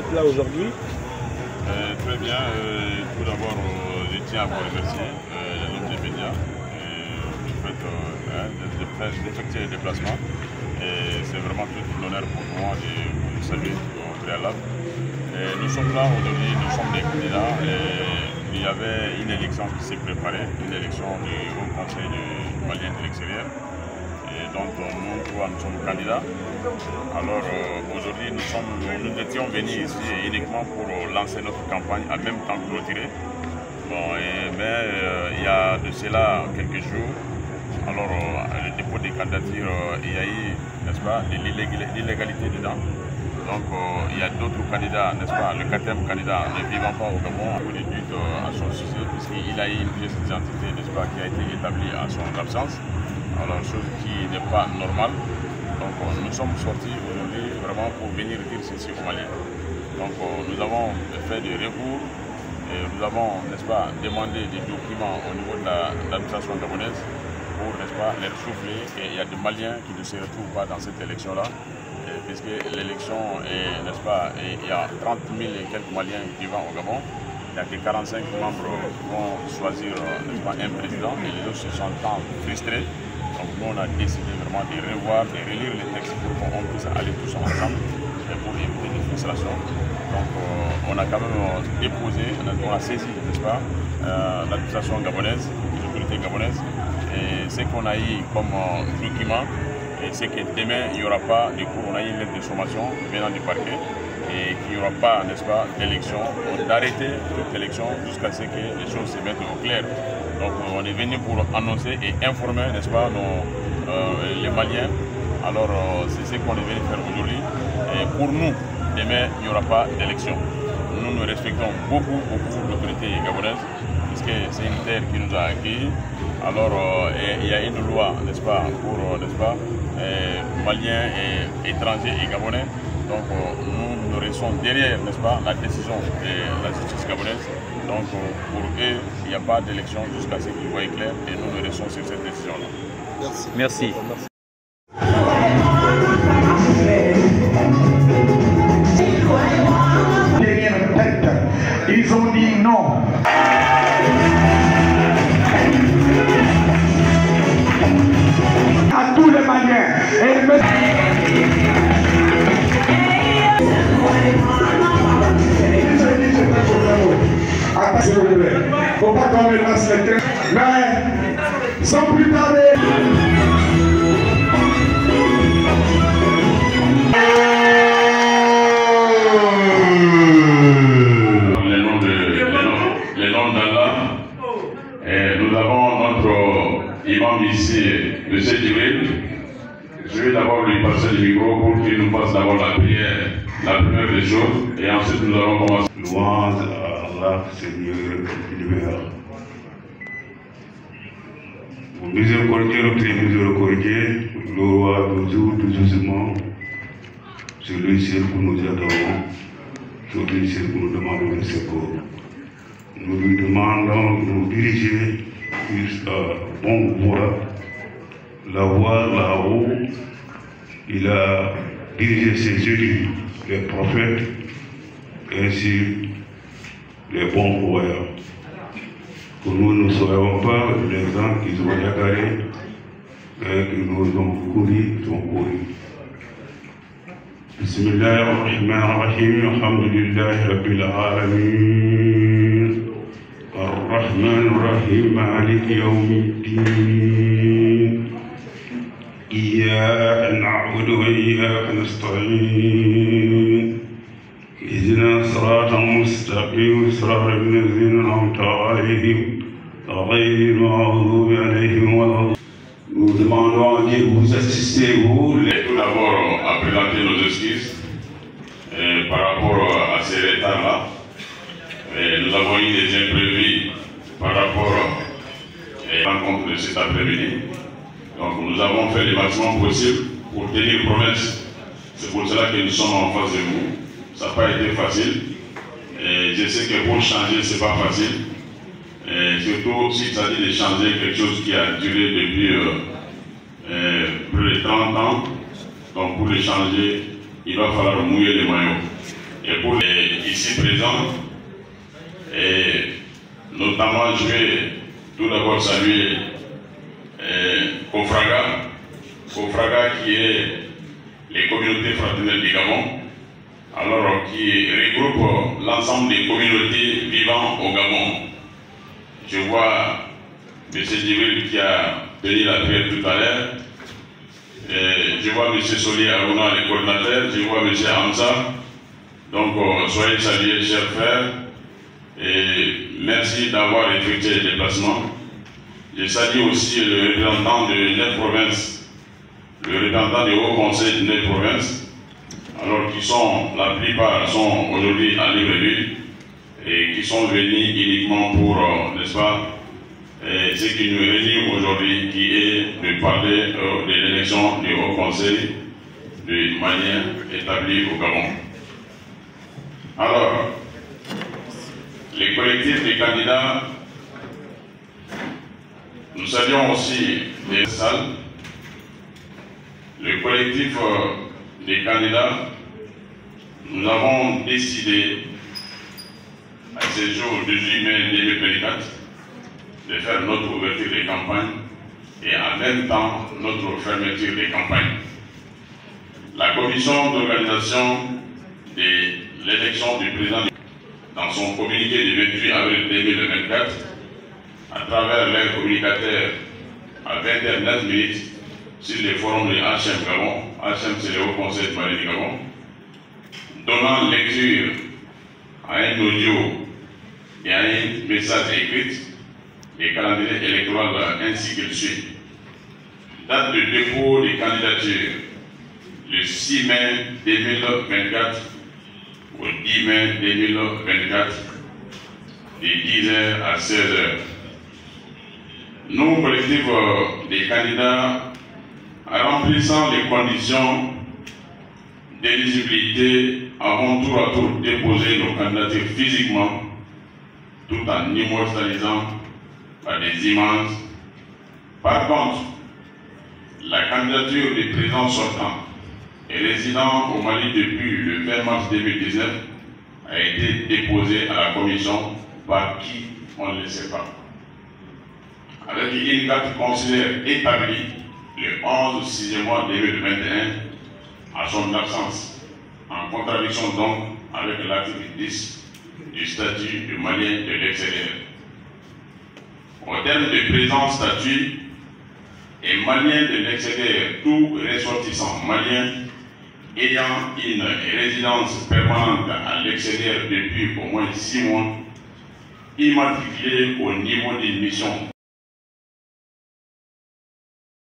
d'être là aujourd'hui? Très bien. Tout d'abord, je tiens à vous remercier, l'homme des médias, d'effectuer les déplacements. C'est vraiment tout un honneur pour moi de vous saluer au préalable. Nous sommes là aujourd'hui, nous sommes des candidats. Il y avait une élection qui s'est préparée, une élection du Haut Conseil du Malien de l'extérieur. Donc nous sommes candidats. Alors aujourd'hui nous étions venus ici uniquement pour lancer notre campagne, en même temps clôturer. Mais il y a de cela quelques jours, alors le dépôt des candidatures, il y a eu, n'est-ce pas, de l'illégalité dedans. Donc il y a d'autres candidats, n'est-ce pas, le 4e candidat ne vivant pas au Gabon a réduit à son succès puisqu'il a eu une pièce d'identité, n'est-ce pas, qui a été établie à son absence. Alors chose qui n'est pas normale. Donc nous sommes sortis aujourd'hui vraiment pour venir dire ceci aux Maliens. Donc nous avons fait des recours et nous avons, n'est-ce pas, demandé des documents au niveau de l'administration gabonaise pour, n'est-ce pas, leur souffler qu'il y a des Maliens qui ne se retrouvent pas dans cette élection-là. Puisque l'élection est, n'est-ce pas, il y a 30 000 et quelques Maliens vivant au Gabon. Il n'y a que 45 membres qui vont choisir, n'est-ce pas, un président et les autres se sentent frustrés. Donc nous on a décidé vraiment de revoir, de relire les textes pour qu'on puisse aller tous ensemble et pour éviter des frustrations. Donc on a quand même déposé, on a saisi, n'est-ce pas, l'administration gabonaise, les autorités gabonaises. Et ce qu'on a eu comme document, c'est que demain il n'y aura pas de cours, on a eu une lettre de sommation venant du parquet et qu'il n'y aura pas, n'est-ce pas, d'élection, d'arrêter toute élection jusqu'à ce que les choses se mettent au clair. Donc on est venu pour annoncer et informer, n'est-ce pas, les Maliens. Alors c'est ce qu'on est venu faire aujourd'hui. Et pour nous, demain, il n'y aura pas d'élection. Nous respectons beaucoup l'autorité gabonaise, puisque c'est une terre qui nous a accueillis. Alors il y a une loi, n'est-ce pas, pour, n'est-ce pas, Maliens et étrangers et Gabonais. Donc nous restons derrière, n'est-ce pas, la décision de la justice gabonaise. Donc pour eux, il n'y a pas d'élection jusqu'à ce qu'ils voient clair et nous restons sur cette décision-là. Merci. Ils ont dit non. À tous les Maliens. S'il vous plaît, faut pas qu'on me lance le train, mais sans plus tarder. Les noms d'Allah, nous avons notre imam ici, M. Djibril. Je vais d'abord lui passer le micro pour qu'il nous fasse d'abord la prière, la première des choses, et ensuite nous allons commencer. Louange à Allah, Seigneur univers. Miséricordieux, très miséricordieux, le roi toujours, tout justement, celui seul que nous adorons, celui seul que nous demandons le secours. Nous lui demandons de nous diriger sur la bonne voie, la voie là-haut. Il a dirigé ses élus, les prophètes, ainsi les bons voyants. Que nous ne soyons pas les gens qui sont égarés, mais qui nous ont couru, Bismillahirrahmanirrahim, alhamdulillahi rabbil alamin, ar-Rahmanirrahim, maliki yawmiddin, iyyaka na'budu wa iyyaka nasta'in. اهدنا الصراط المستقيم صراط الذين أنعمت عليهم غير المغضوب عليهم ولا. Nous demandons à Dieu de vous assister, vous. Tout d'abord, à présenter nos excuses par rapport à ces retards-là. Nous avons eu des imprévus par rapport à la rencontre de cet après-midi. Donc nous avons fait le maximum possible pour tenir promesse. C'est pour cela que nous sommes en face de vous. Ça n'a pas été facile. Et je sais que pour changer, ce n'est pas facile. Et surtout s'il s'agit de changer quelque chose qui a duré depuis plus de 30 ans. Donc pour le changer, il va falloir mouiller les maillots. et pour les ici présents, et notamment je vais tout d'abord saluer Kofraga qui est les communautés fraternelles du Gabon, alors qui regroupe l'ensemble des communautés vivant au Gabon. Je vois M. Djibril qui a tenu la prière tout à l'heure. Je vois M. Soli Aruna, le coordinateur. Je vois M. Hamza. Donc, soyez salués, chers frères. Et merci d'avoir effectué le déplacement. Je salue aussi le représentant de 9 provinces, le représentant du Haut Conseil de 9 provinces, alors qui sont, la plupart sont aujourd'hui à Libreville et qui sont venus uniquement pour, n'est-ce pas, ce qui nous réunit aujourd'hui, qui est de parler de l'élection du Haut Conseil de manière établie au Gabon. Alors, les collectifs des candidats, nous saluons aussi les salles. Le collectif des candidats, nous avons décidé à ce jour 18 mai 2024 de faire notre ouverture des campagnes et en même temps notre fermeture des campagnes. La commission d'organisation de l'élection du président dans son communiqué du 28 avril 2024, à travers leur communicateur à 20h09 sur les forums de HM Gabon, HM c'est le Haut Conseil de Mali du Gabon, donnant lecture à un audio et à un message écrit, les calendriers électoraux ainsi qu'il suit. Date de dépôt des candidatures, le 6 mai 2024 au 10 mai 2024, de 10h à 16h. Nous, collectif des candidats, remplissant les conditions d'éligibilité, avons tour à tour déposé nos candidatures physiquement, tout en immortalisant par des images. Par contre, la candidature du président sortant et résident au Mali depuis le 20 mars 2019 a été déposée à la commission par qui on ne le sait pas. Avec une carte consulaire établie le 11 6e mois 2021 à son absence, en contradiction donc avec l'article 10 du statut du Malien de l'extérieur. Au terme du présent statut, et Malien de l'extérieur, tout ressortissant malien ayant une résidence permanente à l'extérieur depuis au moins 6 mois, immatriculé au niveau d'une mission